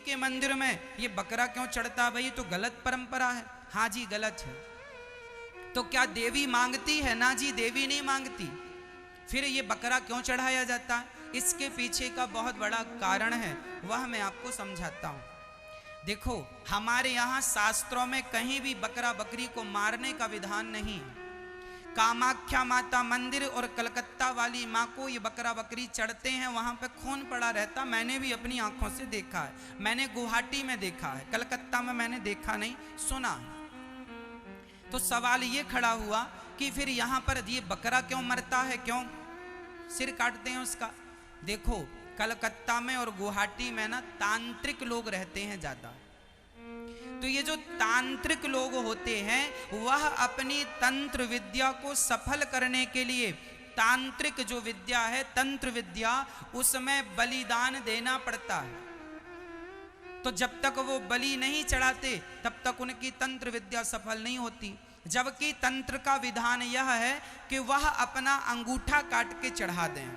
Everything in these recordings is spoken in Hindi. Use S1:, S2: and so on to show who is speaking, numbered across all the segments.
S1: के मंदिर में ये बकरा क्यों चढ़ता भाई, तो गलत परंपरा है। हाँ जी गलत है। तो क्या देवी मांगती है? ना जी देवी नहीं मांगती। फिर ये बकरा क्यों चढ़ाया जाता है? इसके पीछे का बहुत बड़ा कारण है, वह मैं आपको समझाता हूं। देखो हमारे यहाँ शास्त्रों में कहीं भी बकरा बकरी को मारने का विधान नहीं है। कामाख्या माता मंदिर और कलकत्ता वाली माँ को ये बकरा बकरी चढ़ते हैं, वहाँ पे खून पड़ा रहता, मैंने भी अपनी आंखों से देखा है। मैंने गुवाहाटी में देखा है, कलकत्ता में मैंने देखा नहीं, सुना है। तो सवाल ये खड़ा हुआ कि फिर यहाँ पर ये बकरा क्यों मरता है, क्यों सिर काटते हैं उसका? देखो कलकत्ता में और गुवाहाटी में ना तांत्रिक लोग रहते हैं ज्यादा। तो ये जो तांत्रिक लोग होते हैं वह अपनी तंत्र विद्या को सफल करने के लिए, तांत्रिक जो विद्या है तंत्र विद्या, उसमें बलिदान देना पड़ता है। तो जब तक वो बलि नहीं चढ़ाते तब तक उनकी तंत्र विद्या सफल नहीं होती। जबकि तंत्र का विधान यह है कि वह अपना अंगूठा काट के चढ़ा दें,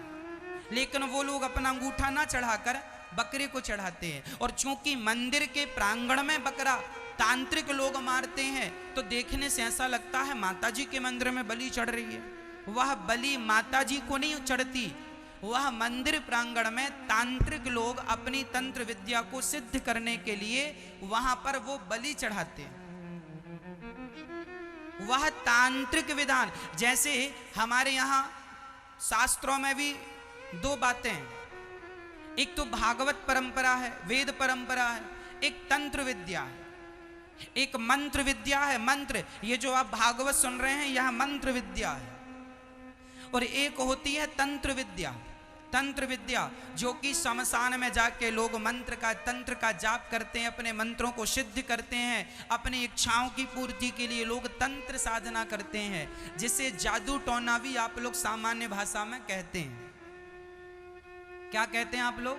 S1: लेकिन वो लोग अपना अंगूठा ना चढ़ाकर बकरे को चढ़ाते हैं। और चूंकि मंदिर के प्रांगण में बकरा तांत्रिक लोग मारते हैं तो देखने से ऐसा लगता है माताजी के मंदिर में बलि चढ़ रही है। वह बलि माताजी को नहीं चढ़ती, वह मंदिर प्रांगण में तांत्रिक लोग अपनी तंत्र विद्या को सिद्ध करने के लिए वहां पर वो बलि चढ़ाते हैं। वह तांत्रिक विधान, जैसे हमारे यहाँ शास्त्रों में भी दो बातें हैं, एक तो भागवत परंपरा है, वेद परंपरा है, एक तंत्र विद्या है, एक मंत्र विद्या है। मंत्र, ये जो आप भागवत सुन रहे हैं यह मंत्र विद्या है। और एक होती है तंत्र विद्या। तंत्र विद्या जो कि शमशान में जाके लोग मंत्र का तंत्र का जाप करते हैं, अपने मंत्रों को सिद्ध करते हैं, अपनी इच्छाओं की पूर्ति के लिए लोग तंत्र साधना करते हैं, जिसे जादू टोना भी आप लोग सामान्य भाषा में कहते हैं। क्या कहते हैं आप लोग?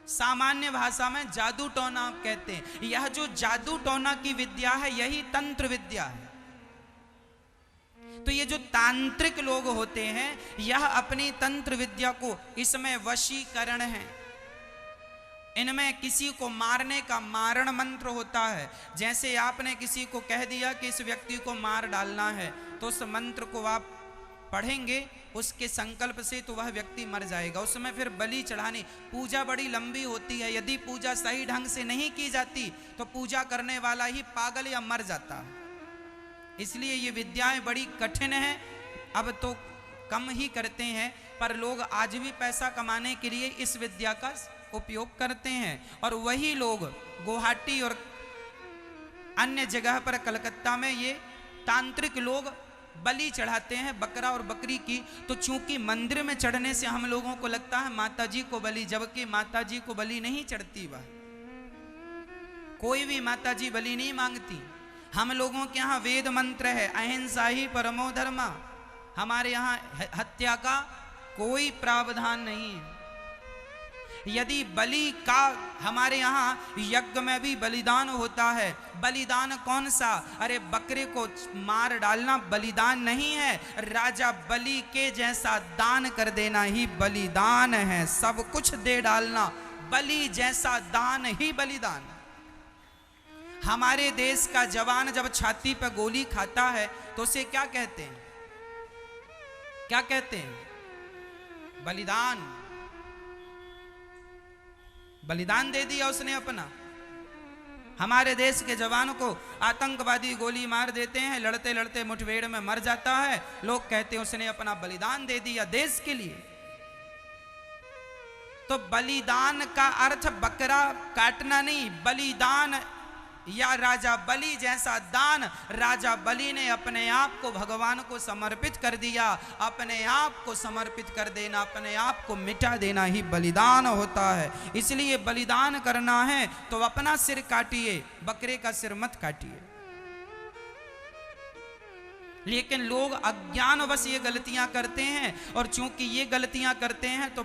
S1: सामान्य भाषा में जादू टोना आप कहते हैं। यह जो जादू टोना की विद्या है यही तंत्र विद्या है। तो ये जो तांत्रिक लोग होते हैं यह अपनी तंत्र विद्या को, इसमें वशीकरण है, इनमें किसी को मारने का मारण मंत्र होता है। जैसे आपने किसी को कह दिया कि इस व्यक्ति को मार डालना है, तो उस मंत्र को आप पढ़ेंगे उसके संकल्प से, तो वह व्यक्ति मर जाएगा। उसमें फिर बलि चढ़ानी, पूजा बड़ी लंबी होती है। यदि पूजा सही ढंग से नहीं की जाती तो पूजा करने वाला ही पागल या मर जाता है। इसलिए ये विद्याएं बड़ी कठिन हैं। अब तो कम ही करते हैं, पर लोग आज भी पैसा कमाने के लिए इस विद्या का उपयोग करते हैं। और वही लोग गुवाहाटी और अन्य जगह पर, कलकत्ता में, ये तांत्रिक लोग बलि चढ़ाते हैं बकरा और बकरी की। तो चूंकि मंदिर में चढ़ने से हम लोगों को लगता है माताजी को बलि, जबकि माताजी को बलि नहीं चढ़ती। वह कोई भी माताजी बलि नहीं मांगती। हम लोगों के यहाँ वेद मंत्र है, अहिंसा ही परमो धर्मा। हमारे यहाँ हत्या का कोई प्रावधान नहीं है। यदि बलि का, हमारे यहाँ यज्ञ में भी बलिदान होता है। बलिदान कौन सा? अरे बकरे को मार डालना बलिदान नहीं है, राजा बलि के जैसा दान कर देना ही बलिदान है। सब कुछ दे डालना, बलि जैसा दान ही बलिदान। हमारे देश का जवान जब छाती पर गोली खाता है तो उसे क्या कहते हैं? क्या कहते हैं? बलिदान। बलिदान दे दिया उसने अपना। हमारे देश के जवानों को आतंकवादी गोली मार देते हैं, लड़ते लड़ते मुठभेड़ में मर जाता है, लोग कहते हैं उसने अपना बलिदान दे दिया देश के लिए। तो बलिदान का अर्थ बकरा काटना नहीं, बलिदान या राजा बलि जैसा दान। राजा बलि ने अपने आप को भगवान को समर्पित कर दिया। अपने आप को समर्पित कर देना, अपने आप को मिटा देना ही बलिदान होता है। इसलिए बलिदान करना है तो अपना सिर काटिए, बकरे का सिर मत काटिए। लेकिन लोग अज्ञानवश ये गलतियां करते हैं, और चूंकि ये गलतियां करते हैं तो